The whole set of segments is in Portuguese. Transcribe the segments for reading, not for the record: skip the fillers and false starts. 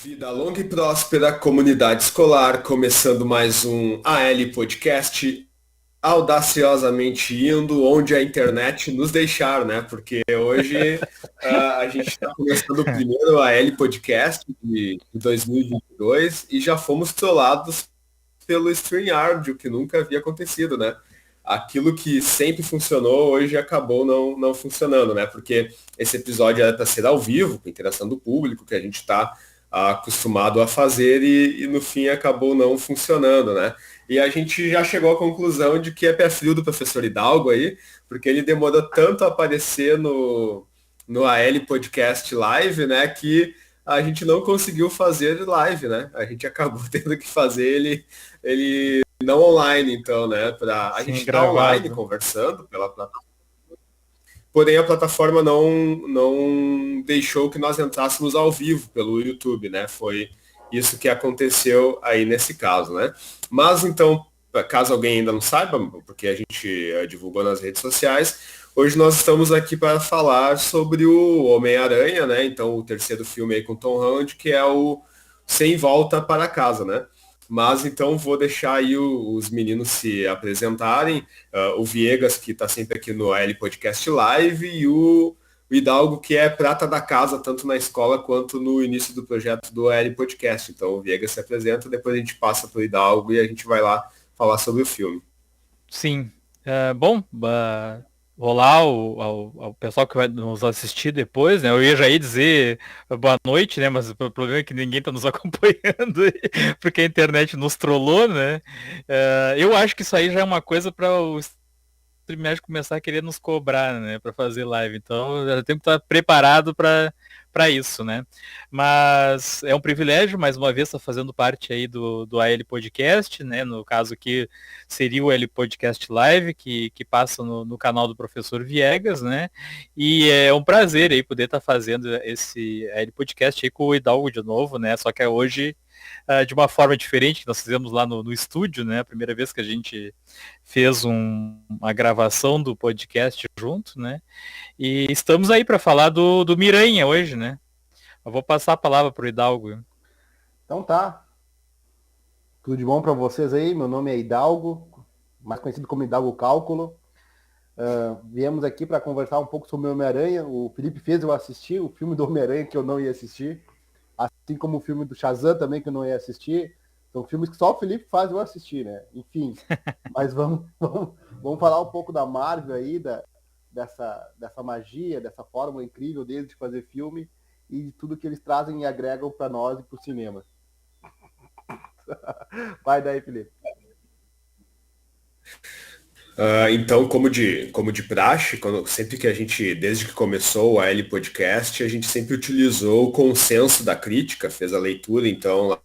Vida longa e próspera, comunidade escolar, começando mais um AL Podcast, audaciosamente indo onde a internet nos deixar, né? Porque hoje a gente está começando o primeiro AL Podcast de 2022 e já fomos trollados pelo StreamYard, o que nunca havia acontecido, né? Aquilo que sempre funcionou hoje acabou não funcionando, né? Porque esse episódio era para ser ao vivo, com interação do público, que a gente está acostumado a fazer e no fim acabou não funcionando, né? E a gente já chegou à conclusão de que é pé frio do professor Hidalgo aí, porque ele demorou tanto a aparecer no AL Podcast Live, né, que a gente não conseguiu fazer live, né? A gente acabou tendo que fazer ele não online, então, né? A gente Sim, está online gravado. conversando pela plataforma, porém a plataforma não deixou que nós entrássemos ao vivo pelo YouTube, né? Foi isso que aconteceu aí nesse caso, né? Mas então, caso alguém ainda não saiba, porque a gente divulgou nas redes sociais, hoje nós estamos aqui para falar sobre o Homem-Aranha, né? Então, o terceiro filme aí com Tom Holland, que é o Sem Volta para Casa, né? Mas então vou deixar aí os meninos se apresentarem. O Viegas, que está sempre aqui no AL Podcast Live, e o Hidalgo, que é prata da casa, tanto na escola quanto no início do projeto do AL Podcast. Então o Viegas se apresenta, depois a gente passa para o Hidalgo e a gente vai lá falar sobre o filme. Sim. Bom, olá ao pessoal que vai nos assistir depois, né? Eu ia já ir dizer boa noite, né? Mas o problema é que ninguém está nos acompanhando, porque a internet nos trollou, né? Eu acho que isso aí já é uma coisa para o StreamYard começar a querer nos cobrar, né, para fazer live. Então, eu tenho que estar preparado para isso, né? Mas é um privilégio, mais uma vez, estar fazendo parte aí do AL Podcast, né? No caso aqui seria o AL Podcast Live, que passa no canal do professor Viegas, né? E é um prazer aí poder estar fazendo esse AL Podcast aí com o Hidalgo de novo, né? Só que é hoje de uma forma diferente, que nós fizemos lá no estúdio, né? A primeira vez que a gente fez uma gravação do podcast junto, né? E estamos aí para falar do Miranha hoje, né? Eu vou passar a palavra para o Hidalgo. Então tá. Tudo de bom para vocês aí? Meu nome é Hidalgo, mais conhecido como Hidalgo Cálculo. Viemos aqui para conversar um pouco sobre o Homem-Aranha. O Felipe fez eu assistir o filme do Homem-Aranha que eu não ia assistir, assim como o filme do Shazam também que eu não ia assistir. São filmes que só o Felipe faz eu assistir, né? Enfim, mas vamos falar um pouco da Marvel aí, dessa magia, dessa fórmula incrível deles de fazer filme e de tudo que eles trazem e agregam para nós e para o cinema. Vai daí, Felipe. Então, como de praxe, sempre que a gente, desde que começou o AL Podcast, a gente sempre utilizou o consenso da crítica, fez a leitura, então,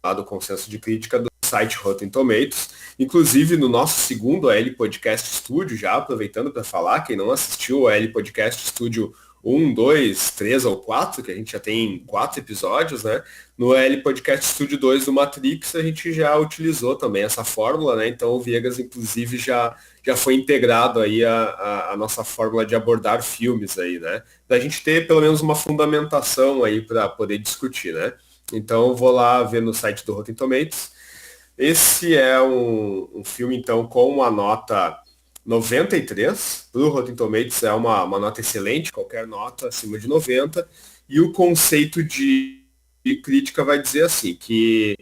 lá do consenso de crítica do site Rotten Tomatoes. Inclusive, no nosso segundo AL Podcast Studio, já aproveitando para falar, quem não assistiu o AL Podcast Studio 1, 2, 3 ou 4, que a gente já tem 4 episódios, né? No AL Podcast Studio 2 do Matrix, a gente já utilizou também essa fórmula, né? Então, o Viegas, inclusive, já foi integrado aí a nossa fórmula de abordar filmes aí, né? Da gente ter pelo menos uma fundamentação aí para poder discutir, né? Então vou lá ver no site do Rotten Tomatoes. Esse é um filme, então, com uma nota 93. Para o Rotten Tomatoes é uma nota excelente, qualquer nota acima de 90. E o conceito de crítica vai dizer assim, que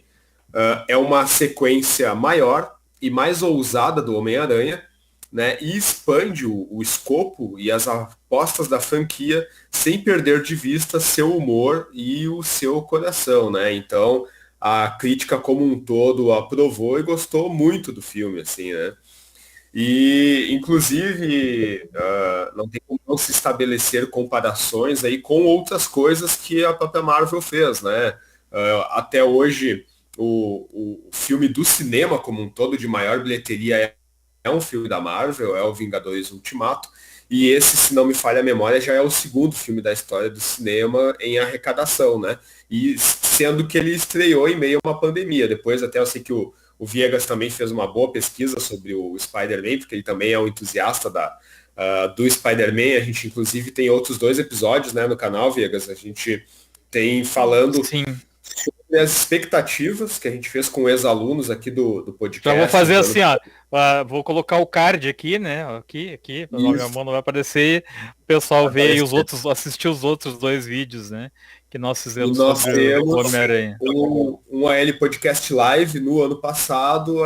é uma sequência maior e mais ousada do Homem-Aranha, né, e expande o escopo e as apostas da franquia sem perder de vista seu humor e o seu coração, né? Então, a crítica como um todo aprovou e gostou muito do filme, assim, né? E, inclusive, não tem como não se estabelecer comparações aí com outras coisas que a própria Marvel fez, né? Até hoje, o filme do cinema como um todo de maior bilheteria é um filme da Marvel, é o Vingadores Ultimato, e esse, se não me falha a memória, já é o segundo filme da história do cinema em arrecadação, né? E sendo que ele estreou em meio a uma pandemia. Depois até eu sei que o Viegas também fez uma boa pesquisa sobre o Spider-Man, porque ele também é um entusiasta do Spider-Man. A gente, inclusive, tem outros 2 episódios, né, no canal, Viegas. A gente tem falando Sim. sobre as expectativas que a gente fez com ex-alunos aqui do Já vou podcast. fazer do assim, ano. ó. Vou colocar o card aqui, né? Aqui, minha Isso. mão não vai aparecer. O pessoal vê aí os Aparecer. outros, assistir os outros 2 vídeos, né? Que nós E fizemos nós sobre o temos Homem-Aranha. um AL Podcast Live no ano passado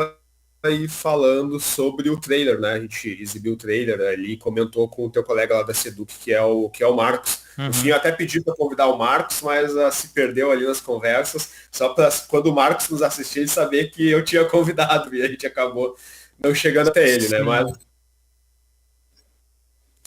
aí falando sobre o trailer, né? A gente exibiu o trailer ali, comentou com o teu colega lá da Seduc, que é o Marcos. No fim, Uhum. eu até pedi para convidar o Marcos, mas se perdeu ali nas conversas, só para quando o Marcos nos assistir, ele saber que eu tinha convidado e a gente acabou não chegando até ele, né? Mas Sim.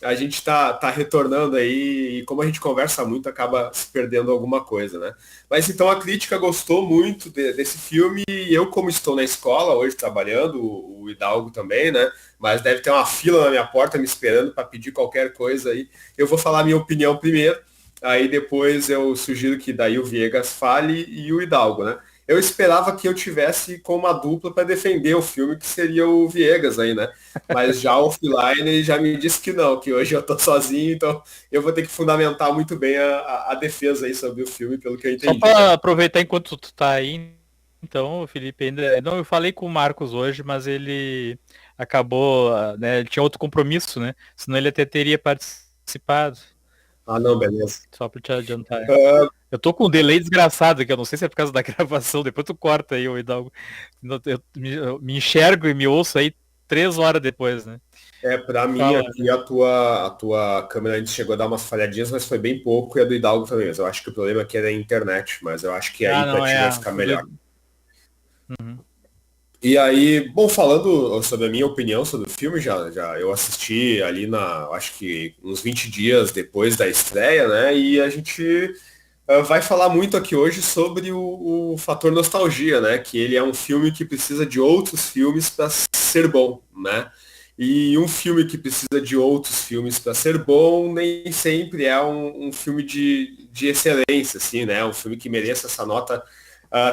a gente tá retornando aí e como a gente conversa muito, acaba se perdendo alguma coisa, né? Mas então a crítica gostou muito desse filme e eu, como estou na escola hoje trabalhando, o Hidalgo também, né? Mas deve ter uma fila na minha porta me esperando para pedir qualquer coisa aí. Eu vou falar minha opinião primeiro, aí depois eu sugiro que daí o Viegas fale e o Hidalgo, né? Eu esperava que eu tivesse com uma dupla para defender o filme, que seria o Viegas aí, né? Mas já offline já me disse que não, que hoje eu tô sozinho, então eu vou ter que fundamentar muito bem a defesa aí sobre o filme, pelo que eu Só entendi, né? para aproveitar enquanto tu tá aí, então, o Felipe ainda. Não, eu falei com o Marcos hoje, mas ele acabou, né? Ele tinha outro compromisso, né? Senão ele até teria participado. Ah, não, beleza. Só para te adiantar. Ah, Eu tô com um delay desgraçado, que eu não sei se é por causa da gravação, depois tu corta aí, o Hidalgo. Eu me enxergo e me ouço aí 3 horas depois, né? para mim Fala. aqui a tua câmera antes chegou a dar umas falhadinhas, mas foi bem pouco, e a do Hidalgo também. Mas eu acho que o problema aqui é da internet, mas eu acho que Ah, aí para não, ti vai ficar melhor. Uhum. E aí, bom, falando sobre a minha opinião sobre o filme, já eu assisti ali acho que uns 20 dias depois da estreia, né? E a gente vai falar muito aqui hoje sobre o fator nostalgia, né? Que ele é um filme que precisa de outros filmes para ser bom, né? E um filme que precisa de outros filmes para ser bom nem sempre é um filme de excelência, assim, né? Um filme que mereça essa nota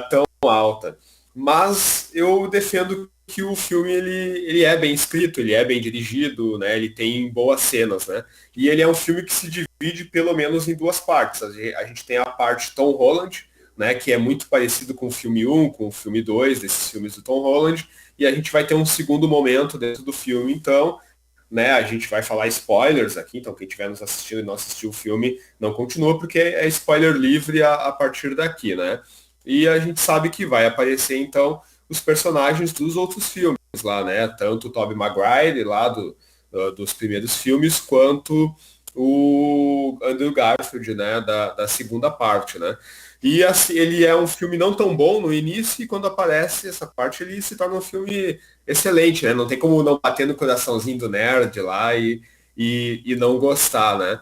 tão alta. Mas eu defendo que o filme ele é bem escrito, ele é bem dirigido, né? Ele tem boas cenas, né? E ele é um filme que se divide pelo menos em duas partes. A gente tem a parte Tom Holland, né? Que é muito parecido com o filme 1, com o filme 2, desses filmes do Tom Holland. E a gente vai ter um segundo momento dentro do filme, então, né? A gente vai falar spoilers aqui, então quem estiver nos assistindo e não assistiu o filme, não continua, porque é spoiler livre a partir daqui, né? E a gente sabe que vai aparecer, então, os personagens dos outros filmes lá, né? Tanto o Tobey Maguire lá dos primeiros filmes, quanto o Andrew Garfield, né? Da segunda parte, né? E assim, ele é um filme não tão bom no início, e quando aparece essa parte, ele se torna um filme excelente, né? Não tem como não bater no coraçãozinho do nerd lá e não gostar, né?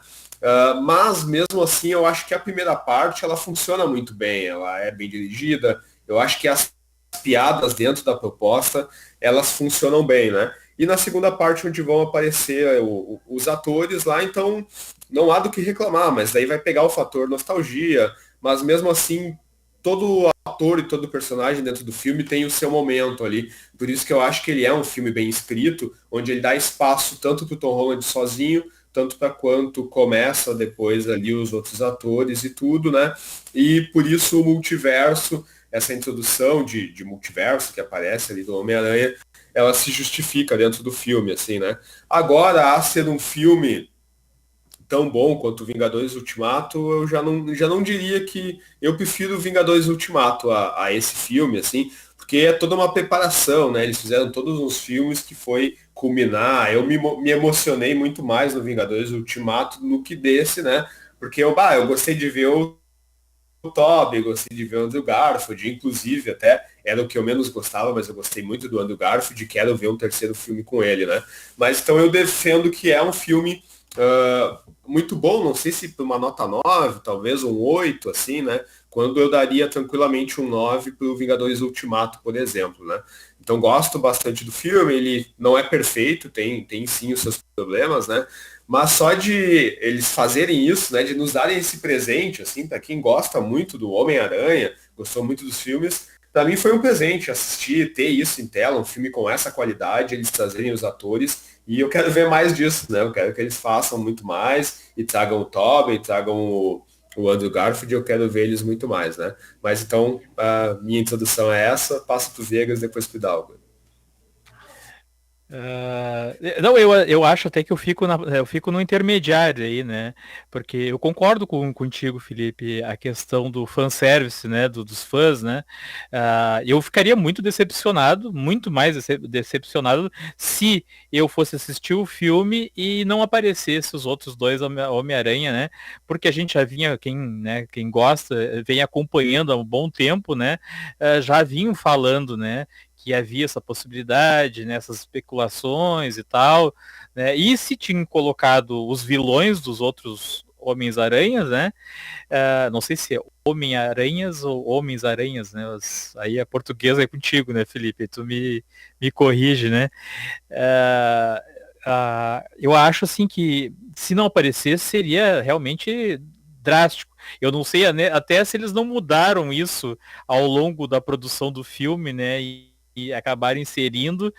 Mas mesmo assim, eu acho que a primeira parte ela funciona muito bem, ela é bem dirigida. Eu acho que as piadas dentro da proposta elas funcionam bem, né? E na segunda parte, onde vão aparecer os atores lá, então não há do que reclamar, mas daí vai pegar o fator nostalgia, mas mesmo assim, todo ator e todo personagem dentro do filme tem o seu momento ali. Por isso que eu acho que ele é um filme bem escrito, onde ele dá espaço tanto para o Tom Holland sozinho, tanto para quanto começa depois ali os outros atores e tudo, né? E por isso o multiverso, essa introdução de multiverso que aparece ali do Homem-Aranha, ela se justifica dentro do filme, assim, né? Agora, a ser um filme tão bom quanto Vingadores Ultimato, eu já não diria que eu prefiro Vingadores Ultimato a esse filme, assim, porque é toda uma preparação, né? Eles fizeram todos os filmes que foi culminar. Eu me emocionei muito mais no Vingadores Ultimato no que desse, né? Porque eu gostei de ver o Tobey, gostei de ver o Andrew Garfield, inclusive até era o que eu menos gostava, mas eu gostei muito do Andrew Garfield e quero ver um terceiro filme com ele, né? Mas então eu defendo que é um filme muito bom, não sei se por uma nota 9 talvez um 8 assim, né? Quando eu daria tranquilamente um 9 para o Vingadores Ultimato, por exemplo, né? Então gosto bastante do filme, ele não é perfeito, tem sim os seus problemas, né? Mas só de eles fazerem isso, né, de nos darem esse presente, assim, para quem gosta muito do Homem-Aranha, gostou muito dos filmes, para mim foi um presente assistir, ter isso em tela, um filme com essa qualidade, eles trazerem os atores, e eu quero ver mais disso, né? Eu quero que eles façam muito mais e tragam o Tobey, tragam o Andrew Garfield, eu quero ver eles muito mais, né? Mas então, a minha introdução é essa, passo pro Vegas, depois pro Hidalgo. Não, eu acho até que eu fico no intermediário aí, né? Porque eu concordo contigo, Felipe, a questão do fanservice, né? Dos fãs, né? Eu ficaria muito decepcionado, muito mais decepcionado, se eu fosse assistir o filme e não aparecesse os outros dois Homem-Aranha, né? Porque a gente já vinha, quem gosta, vem acompanhando há um bom tempo, né? Já vinham falando, né? Que havia essa possibilidade, né, essas especulações e tal, né? E se tinham colocado os vilões dos outros Homens-Aranhas, né? Não sei se é Homem-Aranhas ou Homens-Aranhas, né? Aí a portuguesa é contigo, né, Felipe? Tu me corrige, né? Eu acho assim que se não aparecesse seria realmente drástico. Eu não sei até se eles não mudaram isso ao longo da produção do filme, né? E acabaram inserindo,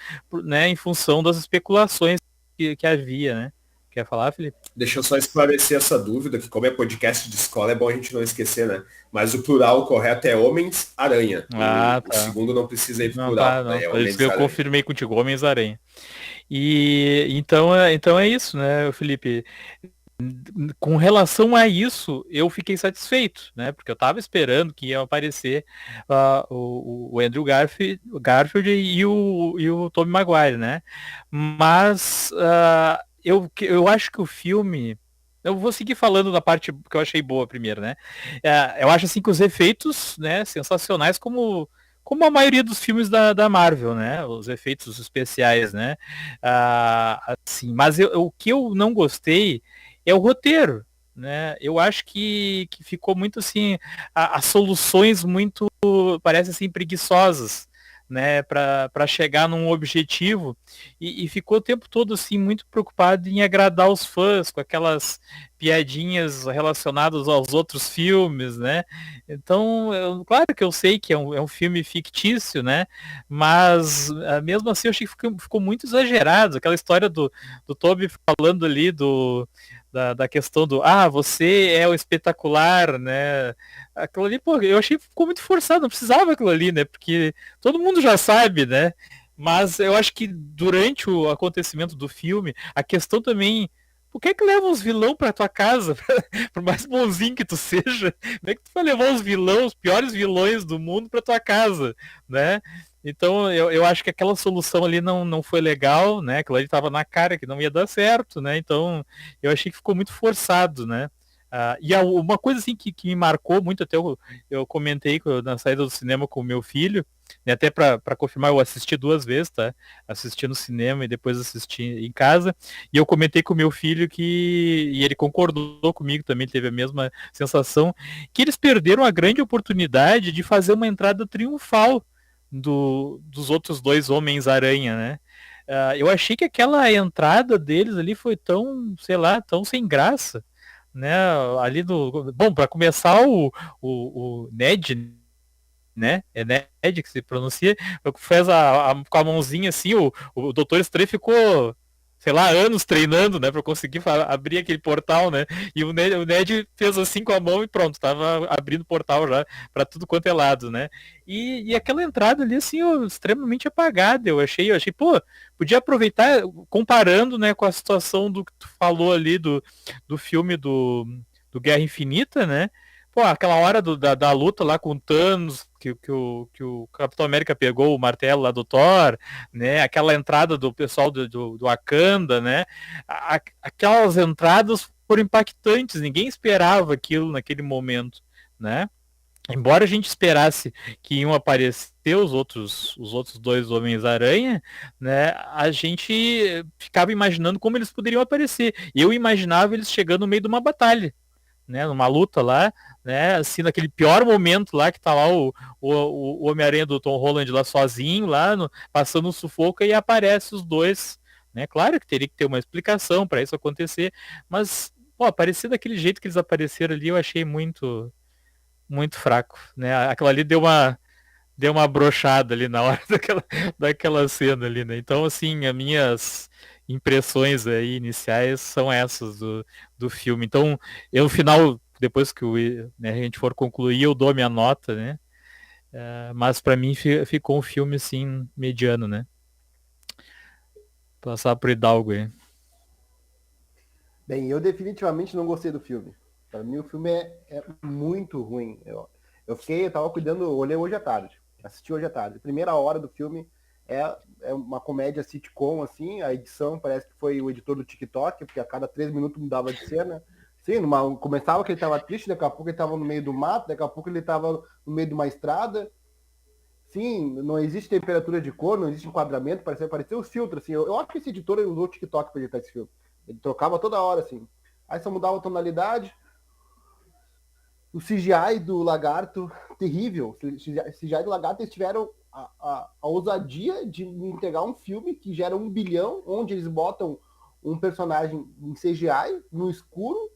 né, em função das especulações que havia, né? Quer falar, Felipe? Deixa eu só esclarecer essa dúvida, que como é podcast de escola, é bom a gente não esquecer, né? Mas o plural correto é Homens-Aranha. O Tá. segundo não precisa ir pro Não, tá, plural, não. né? É Por isso que eu Homens-Aranha. confirmei contigo, Homens-Aranha. E então é isso, né, Felipe? Com relação a isso, eu fiquei satisfeito, né? Porque eu estava esperando que ia aparecer o Andrew Garfield e o Tobey Maguire, né? Mas eu acho que o filme. Eu vou seguir falando da parte que eu achei boa primeiro, né? Eu acho assim que os efeitos, né, sensacionais como a maioria dos filmes da Marvel, né? Os efeitos especiais, né? Assim, mas o que eu não gostei é o roteiro, né? Eu acho que ficou muito assim, as soluções muito, parece assim, preguiçosas, né? Para chegar num objetivo e ficou o tempo todo assim muito preocupado em agradar os fãs com aquelas piadinhas relacionadas aos outros filmes, né? Então, claro que eu sei que é um filme fictício, né? Mas mesmo assim eu achei que ficou muito exagerado. Aquela história do Toby falando ali da questão do você é o espetacular, né? Aquilo ali, pô, eu achei que ficou muito forçado, não precisava aquilo ali, né? Porque todo mundo já sabe, né? Mas eu acho que durante o acontecimento do filme, a questão também. Por que leva os vilão pra tua casa? Por mais bonzinho que tu seja, como é que tu vai levar os piores vilões do mundo pra tua casa, né? Então eu acho que aquela solução ali não foi legal, né? Aquilo ali tava na cara que não ia dar certo, né? Então eu achei que ficou muito forçado, né? Uma coisa assim que me marcou muito, até eu comentei na saída do cinema com o meu filho, né, até para confirmar, eu assisti 2 vezes, tá? Assisti no cinema e depois assisti em casa, e eu comentei com o meu filho e ele concordou comigo também, teve a mesma sensação, que eles perderam a grande oportunidade de fazer uma entrada triunfal dos outros dois Homens-Aranha, né? Eu achei que aquela entrada deles ali foi tão, sei lá, tão sem graça, né? Ali do. Bom, para começar, o Ned, né? É Ned que se pronuncia, fez com a mãozinha assim, o Doutor Estranho ficou, sei lá, anos treinando, né, para conseguir abrir aquele portal, né? E o Ned fez assim com a mão e pronto, tava abrindo o portal já para tudo quanto é lado, né? E aquela entrada ali, assim, extremamente apagada, eu achei, pô, podia aproveitar, comparando, né, com a situação do que tu falou ali do filme do Guerra Infinita, né? Pô, aquela hora da luta lá com o Thanos, que o Capitão América pegou o martelo lá do Thor, né? Aquela entrada do pessoal do Wakanda, né? Aquelas entradas foram impactantes, ninguém esperava aquilo naquele momento, né? Embora a gente esperasse que iam aparecer os outros dois Homens-Aranha, né? A gente ficava imaginando como eles poderiam aparecer. Eu imaginava eles chegando no meio de uma batalha, né, numa luta lá, né, assim, naquele pior momento lá, que tá lá o Homem-Aranha do Tom Holland lá sozinho, lá, passando um sufoco, e aparece os dois, né, claro que teria que ter uma explicação para isso acontecer, mas, pô, aparecer daquele jeito que eles apareceram ali, eu achei muito, muito fraco, né, aquilo ali deu uma brochada ali na hora daquela cena ali, né? Então, assim, as minhas impressões aí iniciais são essas do filme. Então, eu no final depois que né, a gente for concluir, eu dou minha nota, né? Mas para mim ficou um filme, assim, mediano, né? Passar por Hidalgo aí. Bem, eu definitivamente não gostei do filme. Para mim o filme é muito ruim. Eu tava cuidando, eu olhei hoje à tarde. Assisti hoje à tarde. Primeira hora do filme é uma comédia sitcom, assim, a edição parece que foi o editor do TikTok, porque a cada 3 minutos mudava de cena. Sim, começava que ele tava triste, daqui a pouco ele tava no meio do mato, daqui a pouco ele tava no meio de uma estrada. Sim, não existe temperatura de cor, não existe enquadramento, parecia os filtros, assim. Eu acho que esse editor usou o TikTok para editar esse filme. Ele trocava toda hora, assim. Aí só mudava a tonalidade. O CGI do Lagarto, terrível. O CGI do Lagarto, eles tiveram a ousadia de me entregar um filme que gera 1 bilhão, onde eles botam um personagem em CGI, no escuro,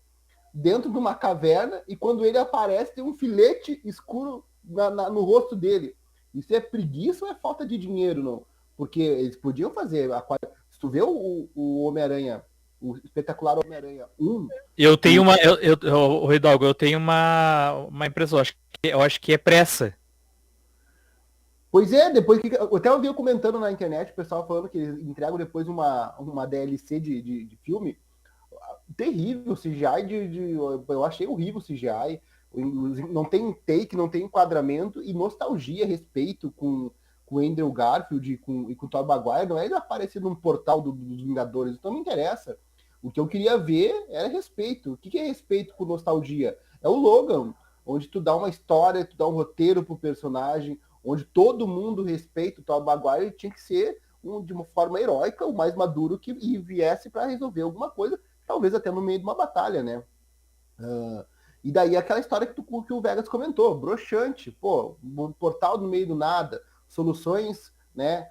dentro de uma caverna, e quando ele aparece, tem um filete escuro no rosto dele. Isso é preguiça ou é falta de dinheiro, não? Porque eles podiam fazer. Se tu vê o Homem-Aranha, o espetacular Homem-Aranha 1. Eu tenho uma. Hidalgo, eu tenho uma impressão. Eu acho que é pressa. Pois é, depois que. Até eu vi comentando na internet, o pessoal falando que eles entregam depois uma DLC de filme. Terrível o CGI eu achei horrível o CGI. Não tem take, não tem enquadramento e nostalgia, respeito com o Andrew Garfield e com o Tobey Maguire. Não é ele aparecer num portal dos Vingadores, isso não me interessa. O que eu queria ver era respeito. O que é respeito com nostalgia? É o Logan, onde tu dá uma história, tu dá um roteiro pro personagem, onde todo mundo respeita o Tobey Maguire, tinha que ser de uma forma heróica, o mais maduro que viesse para resolver alguma coisa, talvez até no meio de uma batalha, né? E daí aquela história que o Vegas comentou, broxante, pô, um portal no meio do nada, soluções, né,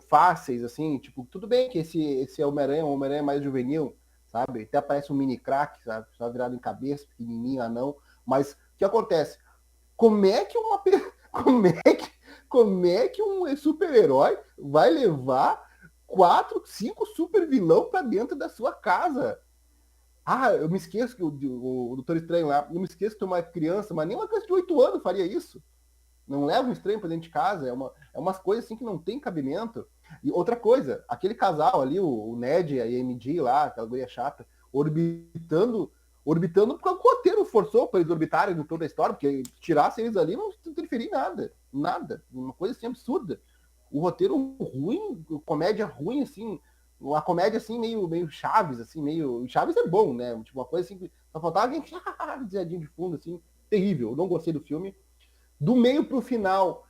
fáceis, assim, tipo, tudo bem que esse Homem-Aranha é um Homem-Aranha mais juvenil, sabe? Até parece um mini crack, sabe? Só virado em cabeça, pequenininho, anão, mas o que acontece? Como é que como é que um super-herói vai levar 4, 5 super vilão para dentro da sua casa? Ah, eu me esqueço que o Doutor Estranho lá, eu me esqueço que uma criança, mas nem uma criança de 8 anos faria isso. Não leva um estranho para dentro de casa, é umas coisas assim que não tem cabimento. E outra coisa, aquele casal ali, o Ned e a MJ lá, aquela guria chata, orbitando porque o roteiro forçou para eles orbitarem em toda a história, porque tirasse eles ali não interferia em nada. Nada. Uma coisa assim absurda. O roteiro ruim, comédia ruim, assim, uma comédia assim, meio Chaves, assim, meio. Chaves é bom, né? Tipo, uma coisa assim, só faltava alguém de fundo, assim, terrível. Eu não gostei do filme. Do meio pro final,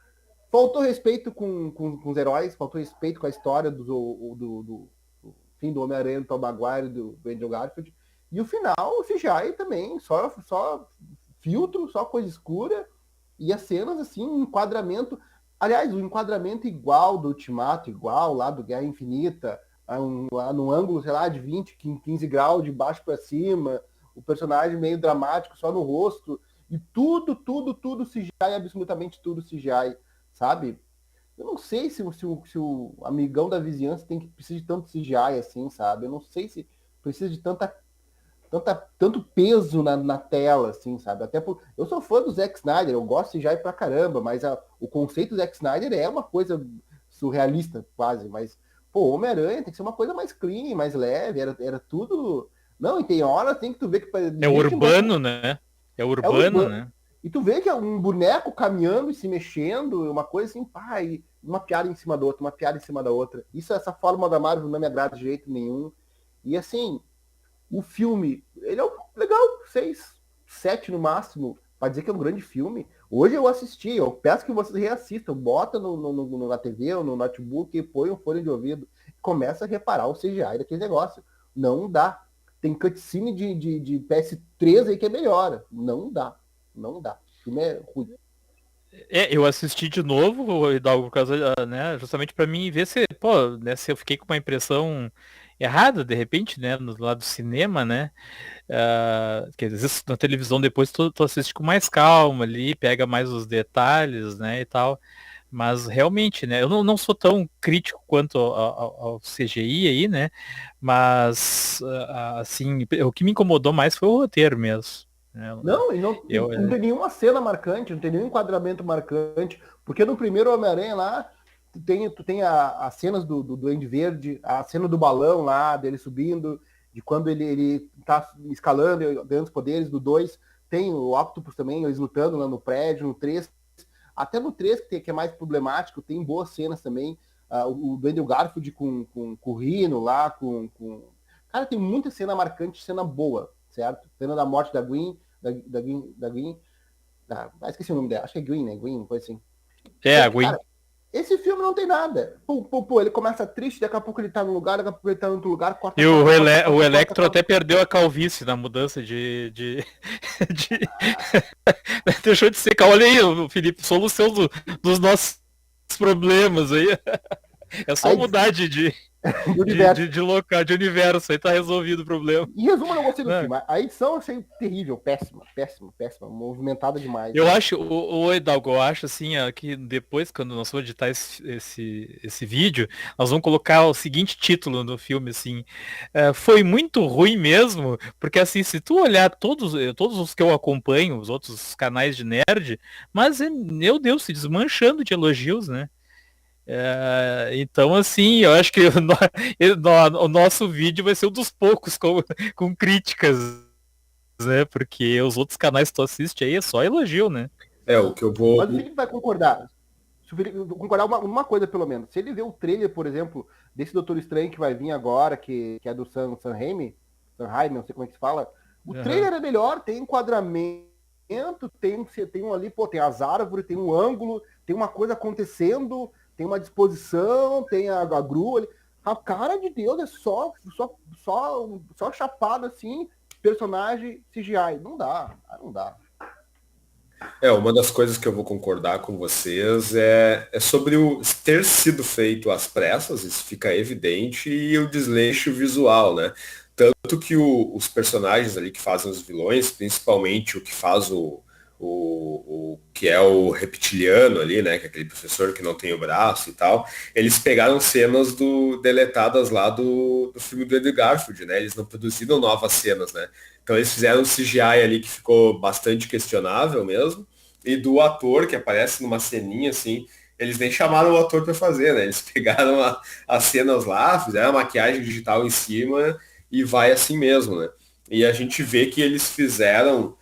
faltou respeito com os heróis, faltou respeito com a história do fim do Homem-Aranha, do Tom Maguire, do Andrew Garfield. E o final, o CGI também, só filtro, só coisa escura. E as cenas, assim, enquadramento. Aliás, o enquadramento igual do Ultimato, igual lá do Guerra Infinita, no ângulo, sei lá, de 20, 15 graus, de baixo para cima, o personagem meio dramático, só no rosto. E tudo CGI, absolutamente tudo CGI, sabe? Eu não sei se o amigão da vizinhança precisa de tanto CGI assim, sabe? Eu não sei se precisa de tanto peso na tela, assim, sabe? Eu sou fã do Zack Snyder, eu gosto de CGI pra caramba, mas o conceito do Zack Snyder é uma coisa surrealista, quase, mas, pô, Homem-Aranha tem que ser uma coisa mais clean, mais leve, era tudo... Não, e tem hora tem que tu vê que... É urbano, né? É urbano, né? E tu vê que é um boneco caminhando e se mexendo, uma coisa assim, pá, e uma piada em cima da outra, uma piada em cima da outra. Essa forma da Marvel não me agrada de jeito nenhum. E assim, o filme, ele é legal, 6, 7 no máximo, para dizer que é um grande filme. Hoje eu assisti, eu peço que vocês reassistam, bota na TV ou no notebook e põe um fone de ouvido. Começa a reparar o CGI daquele negócio. Não dá. Tem cutscene de PS3 aí que é melhor. Não dá. Não dá. O filme é ruim. Eu assisti de novo o Hidalgo por causa, né, justamente para mim ver se, pô, né, se eu fiquei com uma impressão errada, de repente, né, no lado do cinema, né, que às vezes na televisão depois tu assiste com mais calma ali, pega mais os detalhes, né, e tal, mas realmente, né, eu não sou tão crítico quanto ao CGI aí, né, mas, assim, o que me incomodou mais foi o roteiro mesmo. Não, e não tem nenhuma cena marcante, não tem nenhum enquadramento marcante, porque no primeiro Homem-Aranha lá, tu tem as cenas do Duende Verde, a cena do balão lá, dele subindo, de quando ele tá escalando, ganhando os poderes, do 2, tem o Octopus também, eles lutando lá no prédio, no 3, até no 3, que é mais problemático, tem boas cenas também, o Duende Garfield com o Rhino lá, Cara, tem muita cena marcante, cena boa, certo? Cena da morte da Gwen, esqueci o nome dela, acho que é Gwen, né? Gwen, coisa assim. A Gwen. Cara, esse filme não tem nada. Pô, ele começa triste, daqui a pouco ele tá num lugar, daqui a pouco ele tá em outro lugar, corta. E o Electro até perdeu a calvície na mudança de... Deixou de ser. Olha aí, o Felipe, solução dos nossos problemas aí. É só mudar de local, de universo, aí tá resolvido o problema. Em resumo, eu não gostei do filme. A edição eu achei terrível, péssima, movimentada demais. Eu acho, o Hidalgo, eu acho assim, que depois, quando nós vamos editar esse vídeo, nós vamos colocar o seguinte título no filme, assim, foi muito ruim mesmo, porque assim, se tu olhar todos os que eu acompanho, os outros canais de nerd, mas, meu Deus, se desmanchando de elogios, né? Então, assim, eu acho que o nosso vídeo vai ser um dos poucos com críticas, né? Porque os outros canais que tu assiste aí é só elogio, né? O que eu vou... Mas o Felipe vai concordar. Se o Felipe concordar uma coisa, pelo menos. Se ele vê o trailer, por exemplo, desse Doutor Estranho que vai vir agora, que é do Sam Raimi, não sei como é que se fala, o trailer é melhor, tem enquadramento, tem ali, tem as árvores, tem um ângulo, tem uma coisa acontecendo, tem uma disposição, tem a grua ali. A cara de Deus é só chapado assim, personagem CGI. Não dá. Uma das coisas que eu vou concordar com vocês é sobre ter sido feito às pressas, isso fica evidente, e o desleixo visual, né? Tanto que os personagens ali que fazem os vilões, principalmente o que faz o que é o reptiliano ali, né, que é aquele professor que não tem o braço e tal, eles pegaram cenas deletadas lá do filme do Andrew Garfield, né, eles não produziram novas cenas, né, então eles fizeram um CGI ali que ficou bastante questionável mesmo, e do ator que aparece numa ceninha assim, eles nem chamaram o ator para fazer, né, eles pegaram as cenas lá, fizeram a maquiagem digital em cima e vai assim mesmo, né, e a gente vê que eles fizeram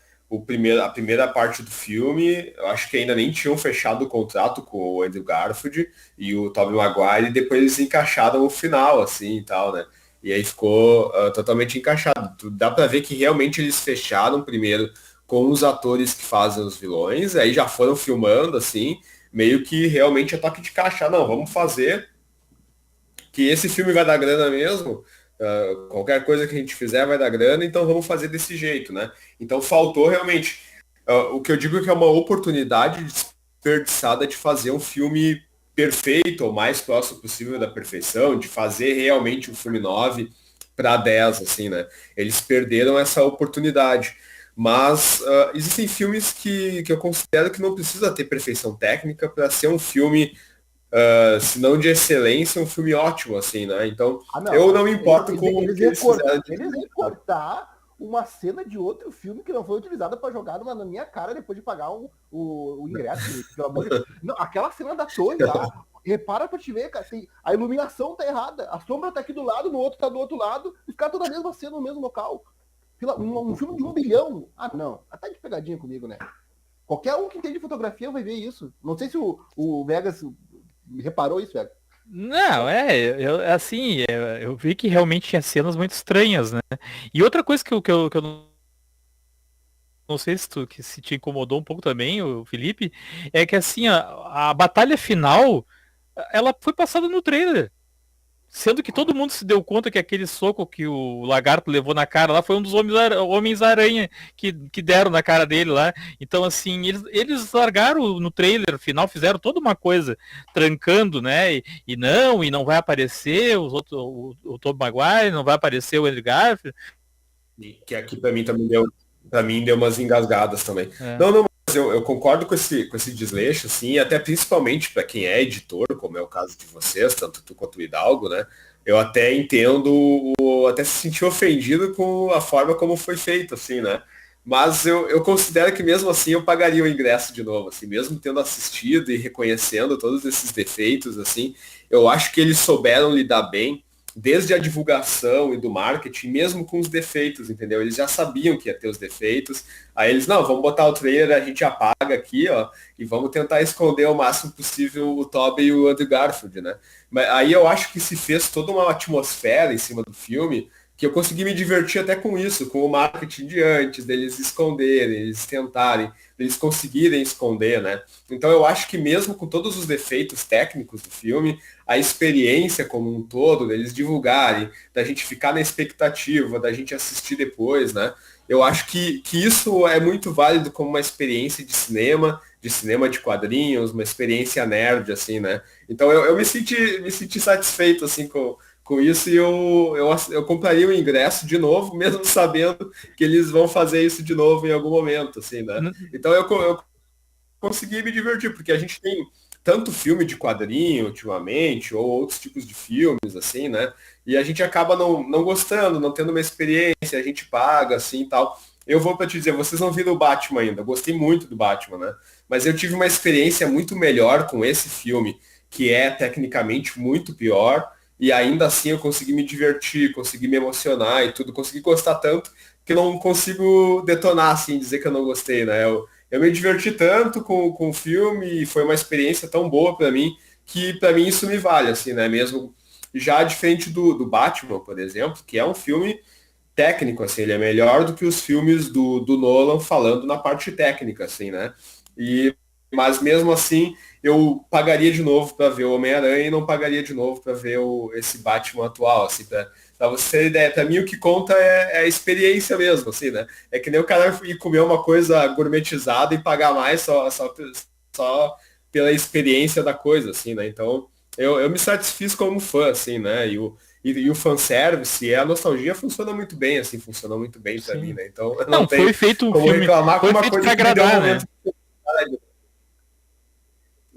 a primeira parte do filme, eu acho que ainda nem tinham fechado o contrato com o Andrew Garfield e o Tobey Maguire, e depois eles encaixaram o final, assim, e tal, né? E aí ficou totalmente encaixado. Dá pra ver que realmente eles fecharam primeiro com os atores que fazem os vilões, aí já foram filmando, assim, meio que realmente é toque de caixa. Não, vamos fazer que esse filme vai dar grana mesmo, qualquer coisa que a gente fizer vai dar grana, então vamos fazer desse jeito, né? Então faltou realmente. O que eu digo é que é uma oportunidade desperdiçada de fazer um filme perfeito, ou mais próximo possível da perfeição, de fazer realmente um filme 9 para 10, assim, né? Eles perderam essa oportunidade. Mas existem filmes que eu considero que não precisa ter perfeição técnica para ser um filme se não de excelência, um filme ótimo, assim, né? Então, eu não me importo com o que eles fizeram. Eles iam cortar uma cena de outro filme que não foi utilizada para jogar na minha cara depois de pagar o ingresso. Pelo amor de Deus. Não, aquela cena da torre lá, repara pra te ver, cara, assim, a iluminação tá errada, a sombra tá aqui do lado, no outro tá do outro lado, os caras estão na mesma cena, no mesmo local. Um filme de 1 bilhão. Não, tá de pegadinha comigo, né? Qualquer um que entende fotografia vai ver isso. Não sei se o Vegas reparou isso, velho? Não, eu vi que realmente tinha cenas muito estranhas, né? E outra coisa que eu não sei se te incomodou um pouco também, o Felipe, é que assim, a batalha final, ela foi passada no trailer. Sendo que todo mundo se deu conta que aquele soco que o lagarto levou na cara lá foi um dos Homens-Aranha que deram na cara dele lá. Então, assim, eles largaram no trailer final, fizeram toda uma coisa trancando, né? E não vai aparecer o Tobey Maguire, não vai aparecer o Andrew Garfield. Que aqui pra mim também deu umas engasgadas também. Não, mas eu concordo com esse desleixo, assim, e até principalmente para quem é editor, como é o caso de vocês, tanto tu quanto o Hidalgo, né? Eu até entendo, até se senti ofendido com a forma como foi feito, assim, né? Mas eu considero que mesmo assim eu pagaria o ingresso de novo, assim, mesmo tendo assistido e reconhecendo todos esses defeitos, assim, eu acho que eles souberam lidar bem, desde a divulgação e do marketing, mesmo com os defeitos, entendeu? Eles já sabiam que ia ter os defeitos, aí eles, não, vamos botar o trailer, a gente apaga aqui, ó, e vamos tentar esconder o máximo possível o Tobey e o Andrew Garfield, né? Mas aí eu acho que se fez toda uma atmosfera em cima do filme, que eu consegui me divertir até com isso, com o marketing de antes, deles esconderem, eles tentarem, eles conseguirem esconder, né? Então eu acho que mesmo com todos os defeitos técnicos do filme, a experiência como um todo, deles divulgarem, da gente ficar na expectativa, da gente assistir depois, né? Eu acho que isso é muito válido como uma experiência de cinema de quadrinhos, uma experiência nerd, assim, né? Então eu me senti satisfeito, assim, com isso, e eu compraria o ingresso de novo, mesmo sabendo que eles vão fazer isso de novo em algum momento, assim, né? Então eu consegui me divertir, porque a gente tem tanto filme de quadrinho ultimamente, ou outros tipos de filmes, assim, né? E a gente acaba não gostando, não tendo uma experiência, a gente paga, assim, e tal. Eu vou para te dizer, vocês não viram o Batman ainda, gostei muito do Batman, né? Mas eu tive uma experiência muito melhor com esse filme, que é tecnicamente muito pior, e ainda assim eu consegui me divertir, consegui me emocionar e tudo, consegui gostar tanto que eu não consigo detonar, assim, dizer que eu não gostei, né? Eu me diverti tanto com o filme e foi uma experiência tão boa para mim que para mim isso me vale, assim, né? Mesmo já diferente do Batman, por exemplo, que é um filme técnico, assim, ele é melhor do que os filmes do Nolan falando na parte técnica, assim, né? E, mas mesmo assim, eu pagaria de novo para ver o Homem-Aranha e não pagaria de novo para ver esse Batman atual, assim, para você ter ideia. Para mim o que conta é a experiência mesmo, assim, né? É que nem o cara ir comer uma coisa gourmetizada e pagar mais só pela experiência da coisa, assim, né? Então, eu me satisfiz como fã, assim, né? E o fanservice e a nostalgia funciona muito bem, assim, funciona muito bem pra mim, Sim. né? Então eu não Não, foi tenho feito um como filme, reclamar com foi uma feito para coisa que me deu um agradar, né? momento de felicidade.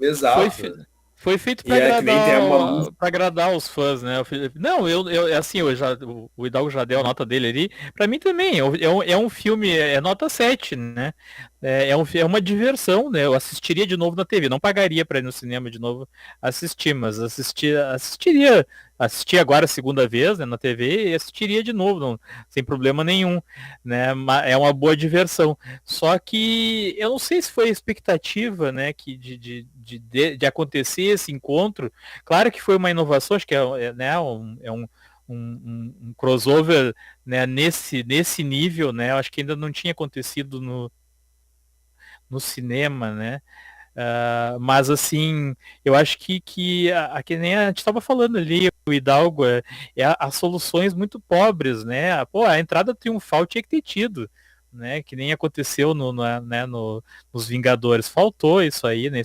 Foi, Exato. fe- Foi feito E é que nem tem uma música. para agradar os fãs, né? Não, assim, o Hidalgo já deu a nota dele ali. Para mim também, é um filme, é nota 7, né? É uma diversão, né? Eu assistiria de novo na TV, não pagaria para ir no cinema de novo assistir, mas assistir agora a segunda vez, né, na TV e assistiria de novo, sem problema nenhum, né? É uma boa diversão. Só que eu não sei se foi a expectativa, né, que de acontecer esse encontro. Claro que foi uma inovação, acho que né, um crossover, né, nesse nível, né? Eu acho que ainda não tinha acontecido no cinema, né? Mas assim, eu acho que nem a gente estava falando ali, o Hidalgo, as soluções muito pobres, né? Pô, a entrada triunfal tinha que ter tido, né? Que nem aconteceu nos Vingadores. Faltou isso aí, né?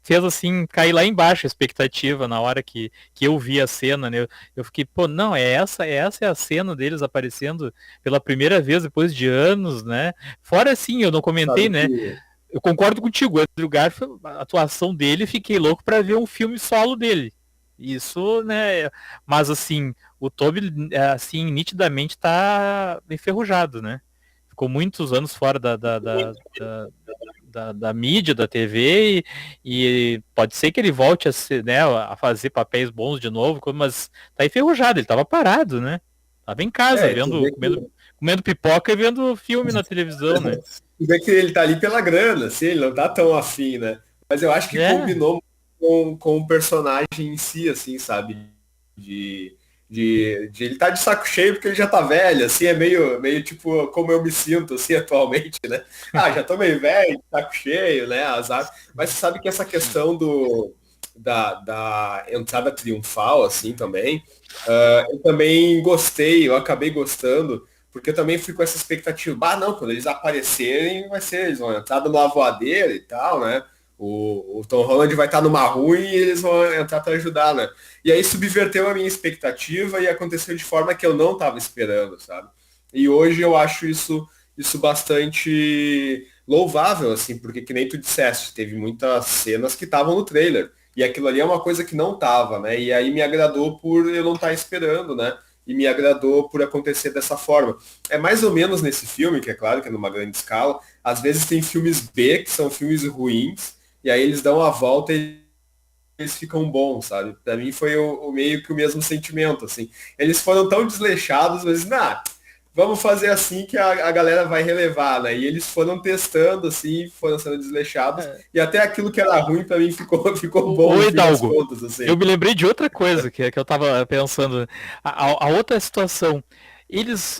Fez assim cair lá embaixo a expectativa na hora que eu vi a cena, né? Eu fiquei, pô, não, essa é a cena deles aparecendo pela primeira vez depois de anos, né? Fora assim, eu não comentei, Sabe né? que Eu concordo contigo, o Andrew Garfield, a atuação dele, fiquei louco para ver um filme solo dele. Isso, né? Mas assim, o Tobey, assim, nitidamente tá enferrujado, né? Ficou muitos anos fora da mídia, da TV, e pode ser que ele volte né, a fazer papéis bons de novo, mas tá enferrujado, ele tava parado, né? Tava em casa, Tu vendo, vê comendo pipoca e vendo filme na televisão, né? tu vê que ele tá ali pela grana, assim, ele não tá tão afim, né? Mas eu acho que É, combinou com o personagem em si, assim, sabe? De, de ele tá de saco cheio porque ele já tá velho, assim, é meio tipo como eu me sinto, assim, atualmente, né? Ah, já tô meio velho, de saco cheio, né? Azar. Mas você sabe que essa questão da entrada triunfal, assim, também, eu também gostei, eu acabei gostando, porque eu também fui com essa expectativa, não, quando eles aparecerem, eles vão entrar numa voadeira e tal, né? O Tom Holland vai estar numa ruim e eles vão entrar para ajudar, né? E aí subverteu a minha expectativa e aconteceu de forma que eu não estava esperando, sabe? E hoje eu acho isso bastante louvável, assim, porque que nem tu disseste, teve muitas cenas que estavam no trailer. E aquilo ali é uma coisa que não tava, né? E aí me agradou por eu não estar esperando, né? e me agradou por acontecer dessa forma. É mais ou menos nesse filme, que é claro que é numa grande escala, às vezes tem filmes B, que são filmes ruins, e aí eles dão a volta e eles ficam bons, sabe? Pra mim foi o meio que o mesmo sentimento, assim. Eles foram tão desleixados, mas, vamos fazer assim que a galera vai relevar, né? E eles foram testando, assim, foram sendo desleixados, e até aquilo que era ruim pra mim ficou bom no fim das Hidalgo, contas, assim. eu me lembrei de outra coisa que eu tava pensando. A outra situação.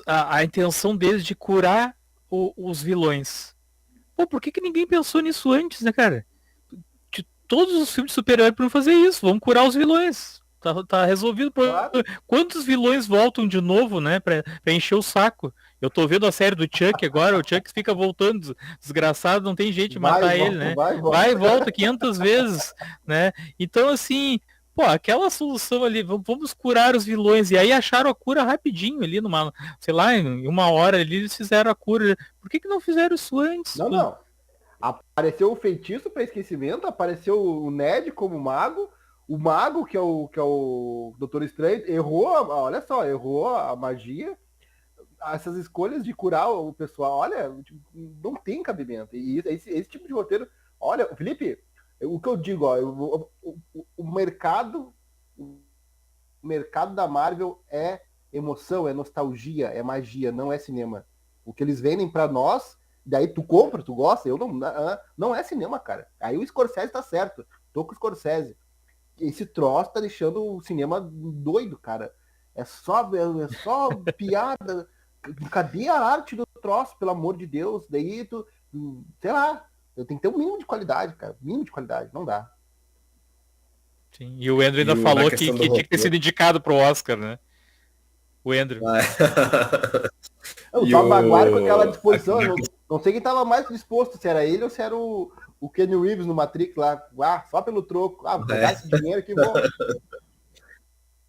A intenção deles de curar os vilões. Pô, por que ninguém pensou nisso antes, né, cara? Todos os filmes de super-herói podem fazer isso, vamos curar os vilões. Tá resolvido. Claro. Quantos vilões voltam de novo, né, pra encher o saco? Eu tô vendo a série do Chuck agora, o Chuck fica voltando, desgraçado, não tem jeito de matar ele, né? Vai e volta 500 vezes, né? Então, assim, pô, aquela solução ali, vamos curar os vilões, e aí acharam a cura rapidinho ali, sei lá, em 1 hora ali, eles fizeram a cura. Por que não fizeram isso antes? Não. Apareceu o feitiço para esquecimento, apareceu o Ned como mago, o mago, que é o Doutor Estranho, olha só, errou a magia. Essas escolhas de curar o pessoal, olha, não tem cabimento. E esse tipo de roteiro, olha, Felipe, o que eu digo, ó, o mercado da Marvel é emoção, é nostalgia, é magia, não é cinema. O que eles vendem para nós, daí tu compra, tu gosta, eu não é cinema, cara. Aí o Scorsese tá certo, tô com o Scorsese. Esse troço tá deixando o cinema doido, cara. É só piada. Cadê a arte do troço, pelo amor de Deus? Daí tu, sei lá, eu tenho que ter um mínimo de qualidade, cara. Mínimo de qualidade, não dá. Sim, e o Andrew ainda falou que tinha que ter sido indicado pro Oscar, né? O Andrew. O Tom Maguire com aquela disposição, não sei quem tava mais disposto, se era ele ou se era o Kenny Reeves no Matrix lá. Só pelo troco. Vou pegar esse dinheiro aqui e vou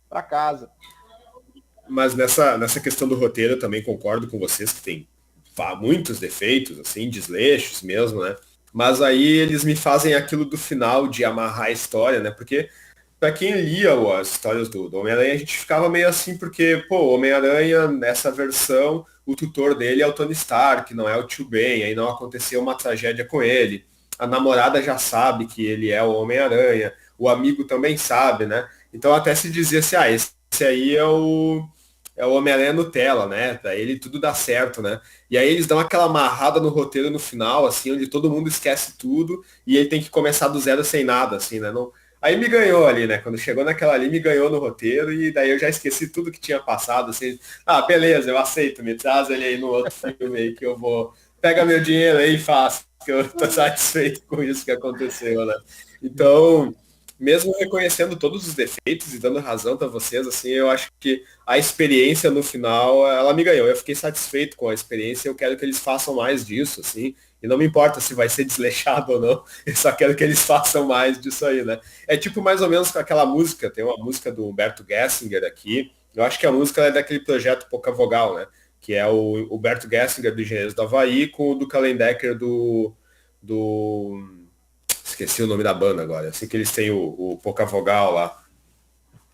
pra casa. Mas nessa questão do roteiro eu também concordo com vocês que tem muitos defeitos, assim, desleixos mesmo, né? Mas aí eles me fazem aquilo do final de amarrar a história, né? Porque para quem lia as histórias do Homem-Aranha, a gente ficava meio assim, porque, pô, o Homem-Aranha, nessa versão, o tutor dele é o Tony Stark, não é o Tio Ben, aí não aconteceu uma tragédia com ele. A namorada já sabe que ele é o Homem-Aranha, o amigo também sabe, né? Então até se dizia assim, esse aí é o Homem-Aranha Nutella, né? Pra ele tudo dá certo, né? E aí eles dão aquela amarrada no roteiro no final, assim, onde todo mundo esquece tudo e ele tem que começar do zero sem nada, assim, né? Não... Aí me ganhou ali, né? Quando chegou naquela ali, me ganhou no roteiro e daí eu já esqueci tudo que tinha passado, assim. Beleza, eu aceito, me traz ele aí no outro filme aí que eu vou... Pega meu dinheiro aí e faço, que eu tô satisfeito com isso que aconteceu, né? Então, mesmo reconhecendo todos os defeitos e dando razão para vocês, assim, eu acho que a experiência no final, ela me ganhou. Eu fiquei satisfeito com a experiência, eu quero que eles façam mais disso, assim, e não me importa se vai ser desleixado ou não, eu só quero que eles façam mais disso aí, né? É tipo mais ou menos com aquela música, tem uma música do Humberto Gessinger aqui, eu acho que a música é daquele projeto Pouca Vogal, né? Que é o Humberto Gessinger do Engenheiros do Havaí com o do Kallendecker do esqueci o nome da banda agora. Eu sei que eles têm o Pouca Vogal lá.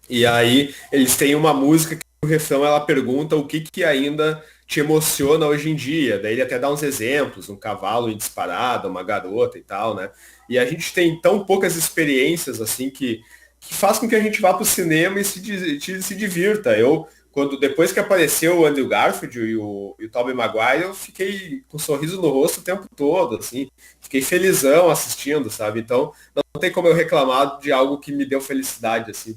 E aí eles têm uma música que o refrão ela pergunta o que ainda te emociona hoje em dia. Daí ele até dá uns exemplos, um cavalo em disparada, uma garota e tal, né? E a gente tem tão poucas experiências assim que faz com que a gente vá pro cinema e se divirta. Depois que apareceu o Andrew Garfield e o Tobey Maguire, eu fiquei com um sorriso no rosto o tempo todo, assim. Fiquei felizão assistindo, sabe? Então, não tem como eu reclamar de algo que me deu felicidade, assim,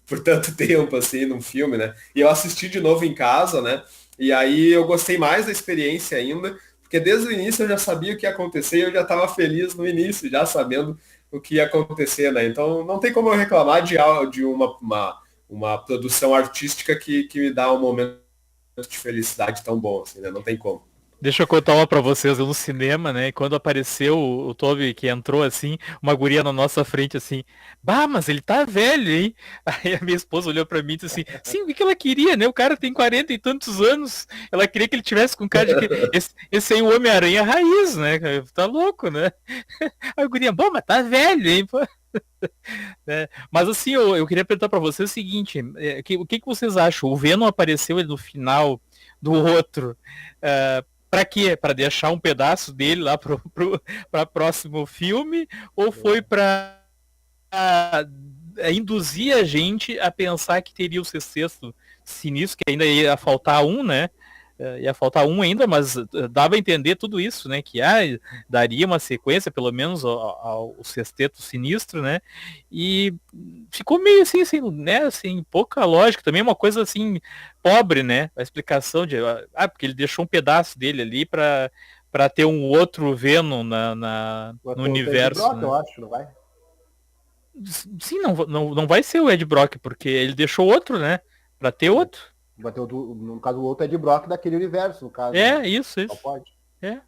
por tanto tempo, assim, num filme, né? E eu assisti de novo em casa, né? E aí eu gostei mais da experiência ainda, porque desde o início eu já sabia o que ia acontecer e eu já estava feliz no início, já sabendo o que ia acontecer, né? Então, não tem como eu reclamar de uma produção artística que me dá um momento de felicidade tão bom, assim, né? Não tem como. Deixa eu contar uma pra vocês, eu no cinema, né, quando apareceu o Toby que entrou assim, uma guria na nossa frente assim, mas ele tá velho, hein? Aí a minha esposa olhou pra mim e disse assim, sim, o que ela queria, né? O cara tem 40 e tantos anos, ela queria que ele tivesse com cara de que esse aí é o Homem-Aranha raiz, né? Tá louco, né? Aí a guria, mas tá velho, hein? né? Mas assim, eu queria perguntar para vocês o seguinte, o que vocês acham? O Venom apareceu no final do outro, para quê? Para deixar um pedaço dele lá para próximo filme? Ou foi para induzir a gente a pensar que teria o sexto sinistro, que ainda ia faltar um, né? Ia faltar um ainda, mas dava a entender tudo isso, né? Que daria uma sequência, pelo menos, ao sexteto sinistro, né? E ficou meio assim, né? Assim, pouca lógica. Também uma coisa assim, pobre, né? A explicação de. Porque ele deixou um pedaço dele ali para ter um outro Venom no universo. Brock, né? eu acho, não vai? Sim, não vai ser o Ed Brock, porque ele deixou outro, né? Pra ter outro. Vai ter outro, no caso, o outro Ed Brock daquele universo, no caso. Isso. Só pode. É.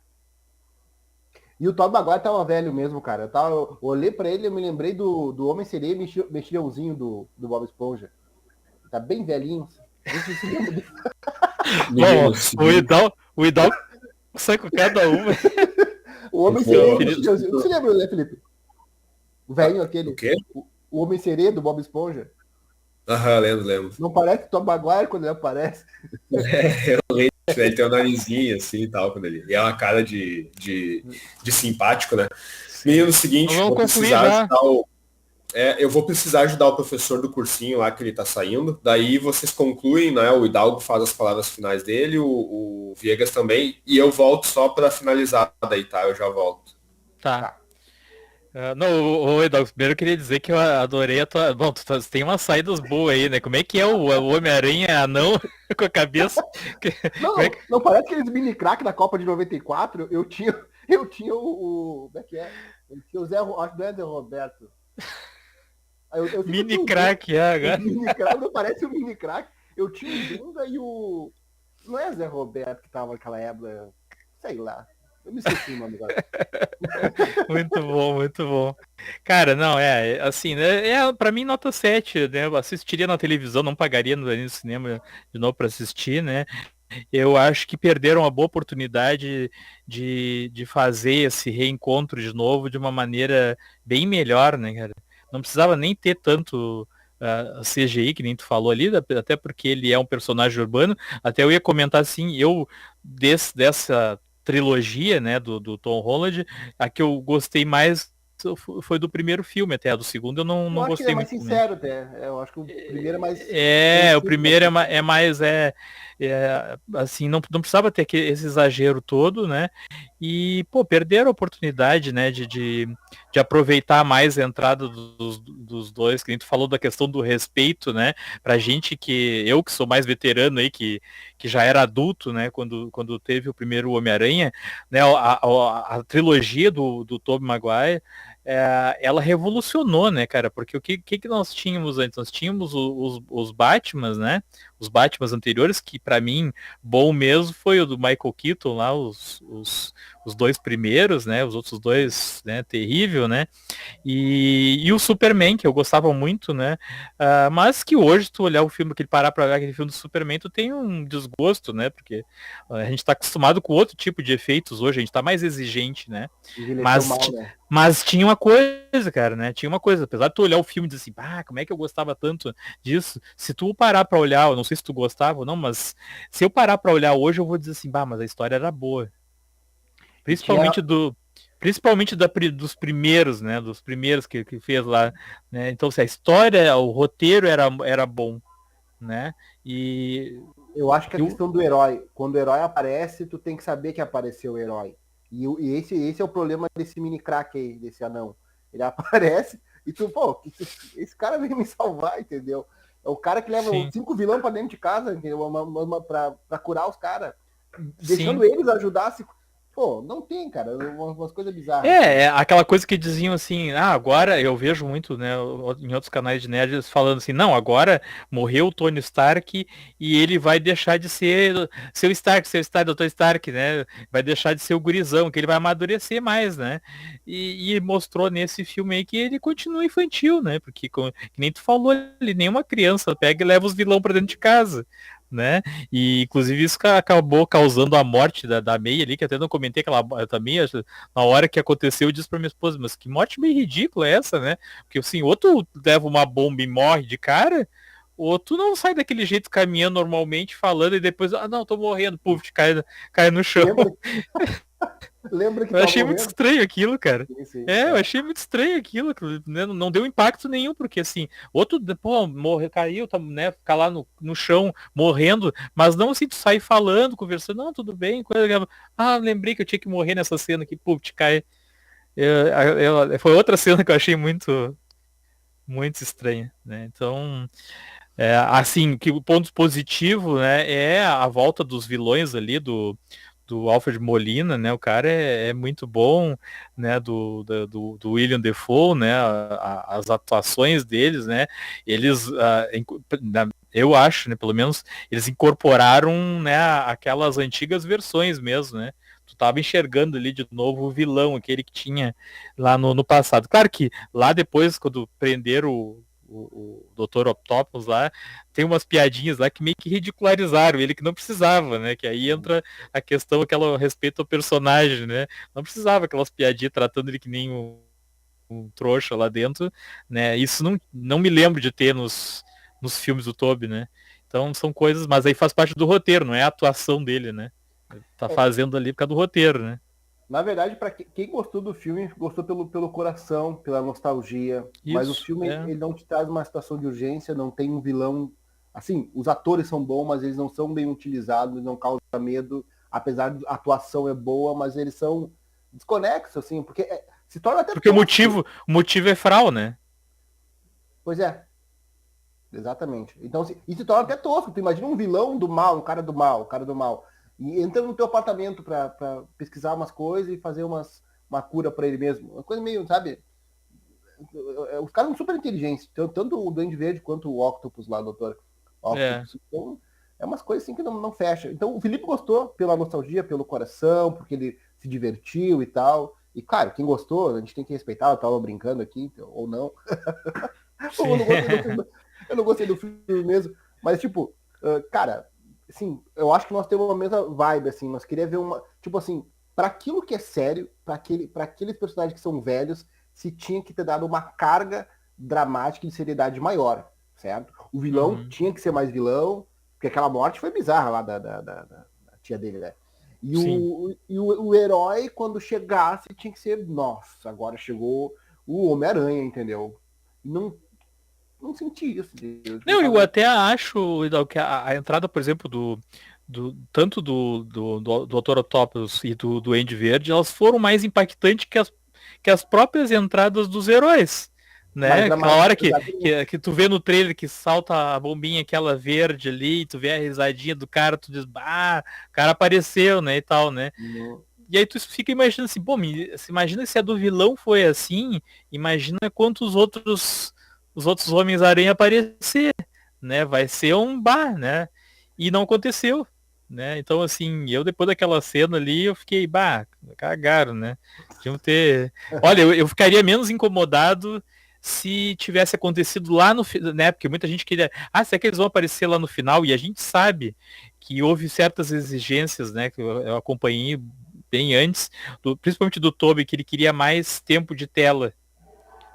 E o Tobey Maguire tava velho mesmo, cara. Eu olhei pra ele e me lembrei do Homem-Sereia mexilhãozinho do Bob Esponja. Tá bem velhinho. Bom, o Hidalgo sai com cada uma. O Homem-Sereia mexilhãozinho. Não se lembra, né, Felipe? O velhinho aquele. O quê? O Homem-Sereia do Bob Esponja. Aham, lembro. Não parece o Tobey Maguire quando ele aparece? Realmente, ele tem um narizinho assim e tal, quando ele. E é uma cara de simpático, né? Menino, o seguinte, Vamos vou concluir precisar já. ajudar eu vou precisar ajudar o professor do cursinho lá que ele tá saindo. Daí vocês concluem, né? O Hidalgo faz as palavras finais dele, o Viegas também, e eu volto só para finalizar daí, tá? Eu já volto. Tá. Não, Hidalgo, primeiro eu queria dizer que eu adorei a tua. Bom, tu tem umas saídas boas aí, né? Como é que é o Homem-Aranha anão com a cabeça? Não parece aqueles mini crack da Copa de 94? Eu tinha o. Como é que é? Eu tinha o Zé, acho que não é Zé Roberto. Mini crack, agora. Mini crack, não parece o mini crack. Eu tinha o Dunga e o. Não é Zé Roberto que tava naquela época. Sei lá. Eu me esqueci o nome agora. Muito bom. Cara, não, assim, né? Pra mim nota 7, né? Eu assistiria na televisão, não pagaria no cinema de novo pra assistir, né? Eu acho que perderam uma boa oportunidade de fazer esse reencontro de novo de uma maneira bem melhor, né, cara? Não precisava nem ter tanto CGI, que nem tu falou ali, até porque ele é um personagem urbano. Até eu ia comentar assim, dessa trilogia, né, do Tom Holland, a que eu gostei mais foi do primeiro filme, até a do segundo eu não Eu acho que ele gostei é mais muito. sincero, até. Eu acho que o primeiro é mais. O primeiro é mais assim, não precisava ter esse exagero todo, né? E, pô, perderam a oportunidade, né, de aproveitar mais a entrada dos dois, que a gente falou da questão do respeito, né? Pra gente eu que sou mais veterano aí, que já era adulto, né, quando teve o primeiro Homem-Aranha, né, a trilogia do Tobey Maguire, ela revolucionou, né, cara? Porque o que nós tínhamos antes? Nós tínhamos os Batmans, né? Os Batmans anteriores, que para mim, bom mesmo foi o do Michael Keaton lá, os dois primeiros, né? Os outros dois, né? Terrível, né? E o Superman, que eu gostava muito, né? Mas que hoje, tu olhar o filme, que ele parar pra olhar aquele filme do Superman, tu tem um desgosto, né? Porque a gente tá acostumado com outro tipo de efeitos hoje, a gente tá mais exigente, né? Mas tinha uma coisa, cara, né? Tinha uma coisa, apesar de tu olhar o filme e dizer assim, como é que eu gostava tanto disso? Se tu parar pra olhar, eu não sei se tu gostava ou não, mas se eu parar pra olhar hoje, eu vou dizer assim, mas a história era boa. Principalmente dos primeiros, né? Dos primeiros que fez lá, né? Então, se a história, o roteiro era bom, né? E eu acho que a questão do herói, quando o herói aparece, tu tem que saber que apareceu o herói. E esse é o problema desse mini crack aí, desse anão. Ele aparece e tu, pô, esse cara veio me salvar, entendeu? É o cara que leva 5 vilões pra dentro de casa, entendeu? Pra curar os caras. Deixando eles ajudar se. Pô, não tem, cara, umas coisas bizarras. Aquela coisa que diziam assim, agora eu vejo muito, né, em outros canais de nerds falando assim, não, agora morreu o Tony Stark e ele vai deixar de ser seu Stark, Dr. Stark, né, vai deixar de ser o gurizão, que ele vai amadurecer mais, né, e mostrou nesse filme aí que ele continua infantil, né, porque que nem tu falou, ele nenhuma criança pega e leva os vilão pra dentro de casa. né? E inclusive isso acabou causando a morte da May ali, que até não comentei aquela também, na hora que aconteceu, eu disse pra minha esposa, mas que morte meio ridícula é essa, né? Porque assim, outro leva uma bomba e morre de cara, o outro não sai daquele jeito caminhando normalmente, falando, e depois, não, tô morrendo, puf, cai no chão. Lembra, lembra que Eu tava achei muito morrendo? estranho aquilo, cara. Sim, sim, Eu achei muito estranho aquilo, né? Não deu impacto nenhum, porque assim, outro, pô, caiu, tá, né, ficar lá no chão, morrendo, mas não assim, tu sair falando, conversando, não, tudo bem, coisa, lembrei que eu tinha que morrer nessa cena aqui, pô, te cai. Foi outra cena que eu achei muito estranha, né? Então, assim, que o ponto positivo, né, é a volta dos vilões ali do Alfred Molina, né? O cara é muito bom, né? Do William Defoe, né? As atuações deles, né? Eles, eu acho, né? Pelo menos eles incorporaram, né? Aquelas antigas versões mesmo, né? Tu tava enxergando ali de novo o vilão, aquele que tinha lá no passado. Claro que lá depois, quando prenderam o Dr. Octopus lá, tem umas piadinhas lá que meio que ridicularizaram ele, que não precisava, né? Que aí entra a questão, aquela respeito ao personagem, né? Não precisava aquelas piadinhas tratando ele que nem um trouxa lá dentro, né? Isso não me lembro de ter nos filmes do Tobey, né? Então são coisas, mas aí faz parte do roteiro, não é a atuação dele, né? Tá É, fazendo ali por causa do roteiro, né? na verdade, para quem gostou do filme, gostou pelo coração, pela nostalgia. Mas o Isso, filme ele não te traz uma situação de urgência, não tem um vilão. Assim, os atores são bons, mas eles não são bem utilizados, não causa medo. Apesar de a atuação é boa, mas eles são desconexos, assim, porque se torna até porque o tosco. motivo é Frau, né? Pois é, exatamente. Então, e se torna até tosco. Tu imagina um vilão do mal, um cara do mal, um cara do mal. E entra no teu apartamento para pesquisar umas coisas e fazer uma cura para ele mesmo. Uma coisa meio, sabe? Os caras são super inteligentes. Tanto o Duende Verde quanto o Octopus lá, o Doutor É. Octopus. Então, é umas coisas assim que não fecha. Então, o Felipe gostou pela nostalgia, pelo coração, porque ele se divertiu e tal. E, claro, quem gostou, a gente tem que respeitar. Eu tava brincando aqui, ou não. Sim. Eu não gostei do filme mesmo. Mas, tipo, cara, assim, eu acho que nós temos uma mesma vibe, assim. Nós queríamos ver uma. Tipo assim, para aquilo que é sério, para aqueles personagens que são velhos, se tinha que ter dado uma carga dramática e de seriedade maior, certo? O vilão Uhum. tinha que ser mais vilão, porque aquela morte foi bizarra lá da tia dele, né? E, Sim. o herói, quando chegasse, tinha que ser, nossa, agora chegou o Homem-Aranha, entendeu? Não, não senti isso. Eu Não, eu tava... até acho, Hidalgo, que a entrada, por exemplo, tanto do Dr. Octopus e do Duende Verde, elas foram mais impactantes que as próprias entradas dos heróis. Mais Né? Aquela dramático, hora exatamente. que tu vê no trailer que salta a bombinha aquela verde ali, tu vê a risadinha do cara, tu diz, o cara apareceu, né, e tal, né? No... E aí tu fica imaginando assim, pô, imagina se a do vilão foi assim, imagina quantos os outros Homens-Aranha aparecer, né? Vai ser um bar, né? E não aconteceu, né? Então, assim, eu depois daquela cena ali, eu fiquei, cagaram, né? Tinham ter... Olha, eu ficaria menos incomodado se tivesse acontecido lá no final, né? Porque muita gente queria, será que eles vão aparecer lá no final? E a gente sabe que houve certas exigências, né? Que eu acompanhei bem antes, principalmente do Tobey, que ele queria mais tempo de tela,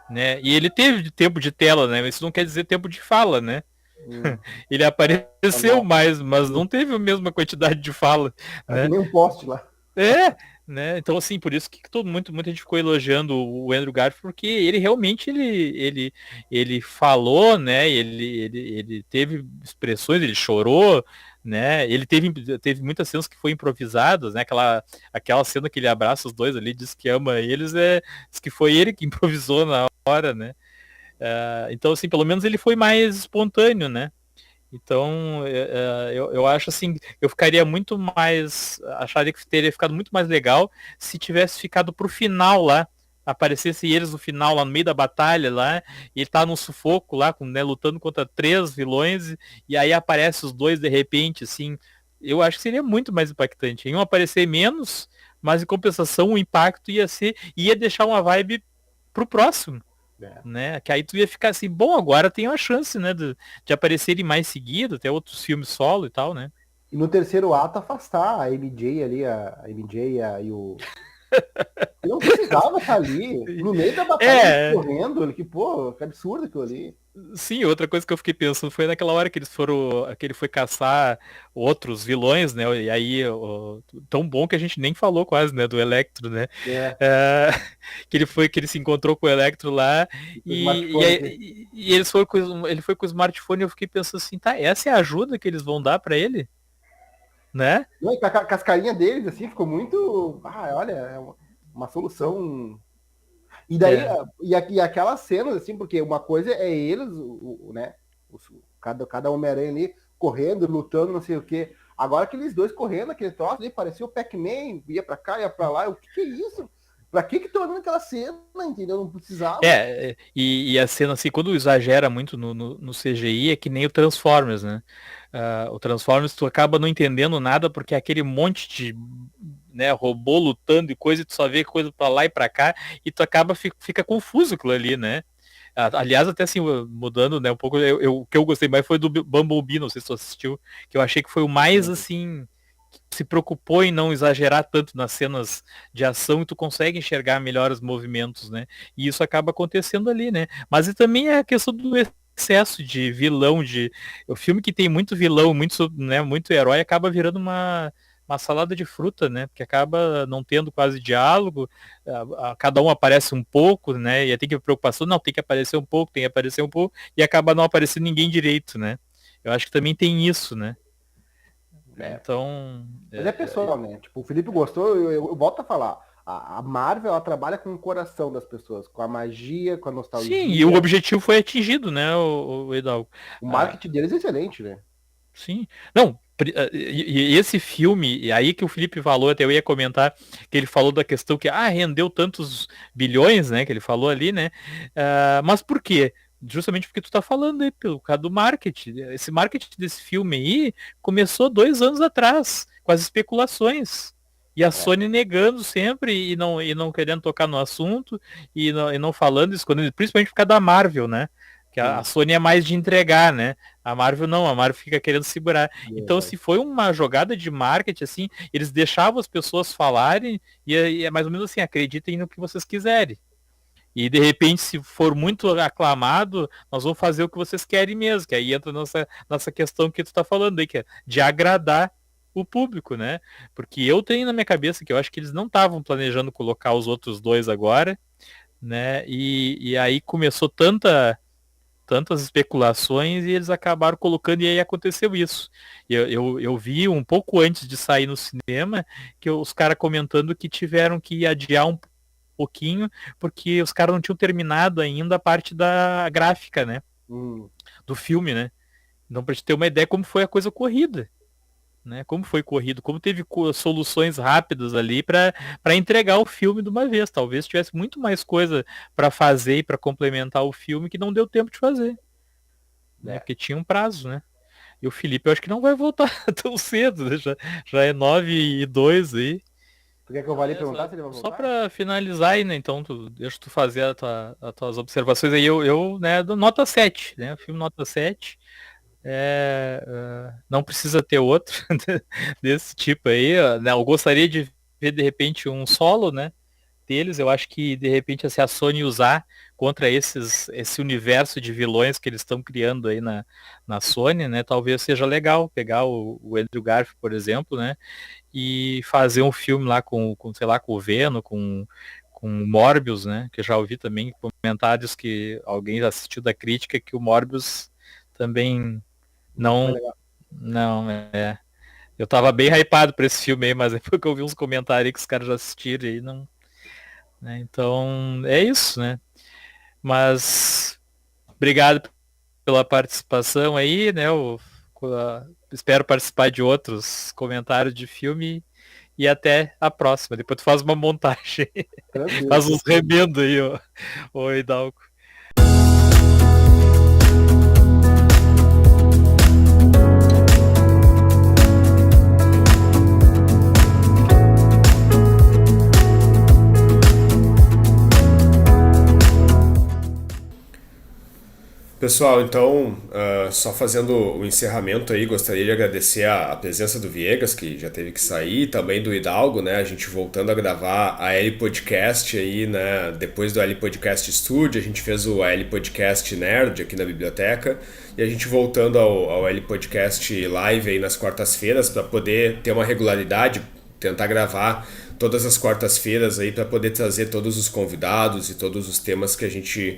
né? E ele teve tempo de tela, né? Isso não quer dizer tempo de fala, né? Hum, Ele apareceu não. mais, mas não teve a mesma quantidade de fala, É que né? nem um poste lá. É, né? Então assim, por isso que muita gente ficou elogiando o Andrew Garfield, porque ele realmente ele falou, né? Ele teve expressões, ele chorou, né? Ele teve muitas cenas que foram improvisadas, né? Aquela cena que ele abraça os dois ali, diz que ama eles, diz que foi ele que improvisou na hora, né? Então assim, pelo menos ele foi mais espontâneo, né? Então, eu acho assim, eu ficaria muito mais, acharia que teria ficado muito mais legal se tivesse ficado pro final lá, aparecesse eles no final, lá no meio da batalha lá, e ele tá num sufoco lá, né, lutando contra 3 vilões, e aí aparece os dois de repente, assim, eu acho que seria muito mais impactante. Iam aparecer menos, mas em compensação o impacto ia deixar uma vibe pro próximo. Né? Que aí tu ia ficar assim, bom, agora tem uma chance, né, de aparecerem mais seguido, até outros filmes solo e tal, né? E no terceiro ato afastar a MJ ali, a MJ e o. Ele não precisava estar ali. No meio da batalha, correndo, ele que, pô, que absurdo aquilo ali. Sim, outra coisa que eu fiquei pensando foi naquela hora que ele foi caçar outros vilões, né? E aí, tão bom que a gente nem falou quase, né? Do Electro, né? Que ele se encontrou com o Electro lá e ele foi com o smartphone e eu fiquei pensando assim, tá, essa é a ajuda que eles vão dar pra ele? Né? Não, e com a cascarinha deles, assim, ficou muito. Olha, é uma solução. E daí, e aquelas cenas, assim, porque uma coisa é eles, né? Cada Homem-Aranha ali correndo, lutando, não sei o quê. Agora aqueles dois correndo, aquele troço ali, parecia o Pac-Man, ia pra cá, ia pra lá. O que é isso? Pra que tô olhando aquela cena, entendeu? Não precisava. E a cena, assim, quando exagera muito no CGI, é que nem o Transformers, né? O Transformers tu acaba não entendendo nada porque é aquele monte de, né, robô lutando e coisa, e tu só vê coisa pra lá e pra cá, e tu acaba, fica confuso aquilo ali, né? Aliás, até assim, mudando, né, um pouco, o que eu gostei mais foi do Bumblebee, não sei se tu assistiu, que eu achei que foi o mais, assim, se preocupou em não exagerar tanto nas cenas de ação e tu consegue enxergar melhor os movimentos, né? E isso acaba acontecendo ali, né? Mas e também é a questão do excesso de vilão, o filme que tem muito vilão, muito, né, muito herói, acaba virando uma salada de fruta, né? Porque acaba não tendo quase diálogo, cada um aparece um pouco, né? E tem que preocupação, não, tem que aparecer um pouco, tem que aparecer um pouco, e acaba não aparecendo ninguém direito, né? Eu acho que também tem isso, né? Então. Mas é pessoal, né? Tipo, o Felipe gostou, eu volto a falar. A Marvel, ela trabalha com o coração das pessoas, com a magia, com a nostalgia. Sim, e o objetivo foi atingido, né, o Hidalgo? O marketing deles é excelente, né? Sim. Não, e esse filme, e aí que o Felipe falou, até eu ia comentar, que ele falou da questão que, rendeu tantos bilhões, né, que ele falou ali, né? Mas por quê? Justamente porque tu tá falando aí, pelo causa do marketing. Esse marketing desse filme aí começou 2 anos atrás, com as especulações. E a Sony negando sempre e não querendo tocar no assunto e não falando, escondendo, principalmente por causa da Marvel, né? Que a Sony é mais de entregar, né? A Marvel não, a Marvel fica querendo segurar. Então, se foi uma jogada de marketing, assim, eles deixavam as pessoas falarem e é mais ou menos assim, acreditem no que vocês quiserem. E de repente, se for muito aclamado, nós vamos fazer o que vocês querem mesmo, que aí entra nossa questão que tu tá falando aí, que é de agradar o público, né? Porque eu tenho na minha cabeça que eu acho que eles não estavam planejando colocar os outros dois agora, né? E aí começou tantas especulações e eles acabaram colocando e aí aconteceu isso. Eu vi um pouco antes de sair no cinema que os caras comentando que tiveram que adiar um pouquinho porque os caras não tinham terminado ainda a parte da gráfica, né? Do filme, né? Então pra gente ter uma ideia como foi a coisa corrida. Né, como foi corrido, como teve soluções rápidas ali para entregar o filme de uma vez. Talvez tivesse muito mais coisa para fazer e para complementar o filme que não deu tempo de fazer. Né, porque tinha um prazo, né? E o Felipe eu acho que não vai voltar tão cedo, né? Já é 9:02 aí. Tu quer que eu vá ali perguntar se ele vai voltar? Só para finalizar aí, né? Então, deixa tu fazer as tuas observações aí. Eu né, nota 7, né? O filme nota 7. Não precisa ter outro desse tipo aí, né? Eu gostaria de ver de repente um solo, né, deles. Eu acho que de repente se a Sony usar contra esse universo de vilões que eles estão criando aí na Sony, né, talvez seja legal pegar o Andrew Garfield, por exemplo, né, e fazer um filme lá com sei lá, com o Venom, com Morbius, né, que eu já ouvi também comentários que alguém assistiu da crítica que o Morbius também não, eu tava bem hypado pra esse filme aí, mas depois que eu vi uns comentários que os caras já assistiram aí, não. Né? Então, é isso, né? Mas, obrigado pela participação aí, né? Espero participar de outros comentários de filme e até a próxima. Depois tu faz uma montagem. Faz uns remendos aí, ô Hidalgo. Pessoal, então, só fazendo o encerramento aí, gostaria de agradecer a presença do Viegas, que já teve que sair, e também do Hidalgo, né? A gente voltando a gravar a L Podcast aí, né? Depois do L Podcast Studio, a gente fez o L Podcast Nerd aqui na biblioteca, e a gente voltando ao L Podcast Live aí nas quartas-feiras para poder ter uma regularidade, tentar gravar todas as quartas-feiras aí para poder trazer todos os convidados e todos os temas que a gente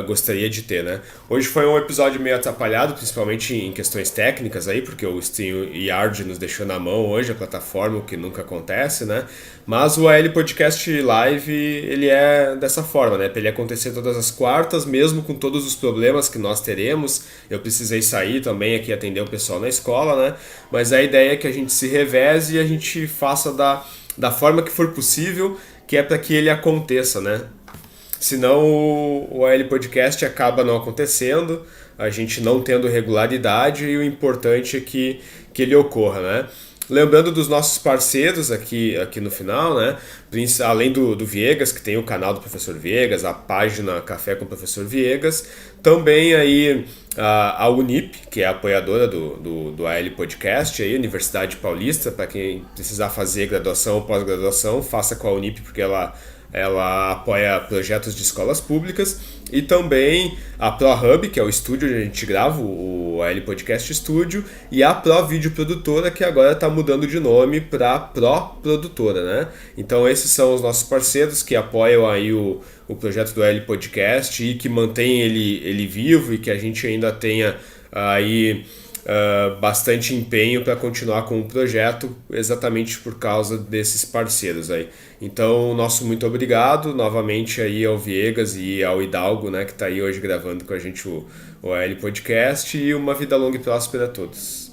gostaria de ter, né? Hoje foi um episódio meio atrapalhado, principalmente em questões técnicas aí, porque o StreamYard nos deixou na mão hoje, a plataforma, o que nunca acontece, né? Mas o AL Podcast Live, ele é dessa forma, né? Para ele acontecer todas as quartas, mesmo com todos os problemas que nós teremos. Eu precisei sair também aqui atender o pessoal na escola, né? Mas a ideia é que a gente se reveze e a gente faça da forma que for possível, que é para que ele aconteça, né? Senão o AL Podcast acaba não acontecendo, a gente não tendo regularidade, e o importante é que ele ocorra, né? Lembrando dos nossos parceiros aqui no final, né? Além do Viegas, que tem o canal do Professor Viegas, a página Café com o Professor Viegas, também aí a Unip, que é a apoiadora do AL Podcast, aí, Universidade Paulista, para quem precisar fazer graduação ou pós-graduação, faça com a Unip, porque ela apoia projetos de escolas públicas, e também a ProHub, que é o estúdio onde a gente grava o AL Podcast Studio, e a Pro Vídeo Produtora, que agora está mudando de nome para Pro Produtora, né? Então esses são os nossos parceiros que apoiam aí o projeto do AL Podcast e que mantém ele vivo, e que a gente ainda tenha aí bastante empenho para continuar com o projeto, exatamente por causa desses parceiros aí. Então, nosso muito obrigado novamente aí ao Viegas e ao Hidalgo, né, que está aí hoje gravando com a gente o AL Podcast, e uma vida longa e próspera a todos.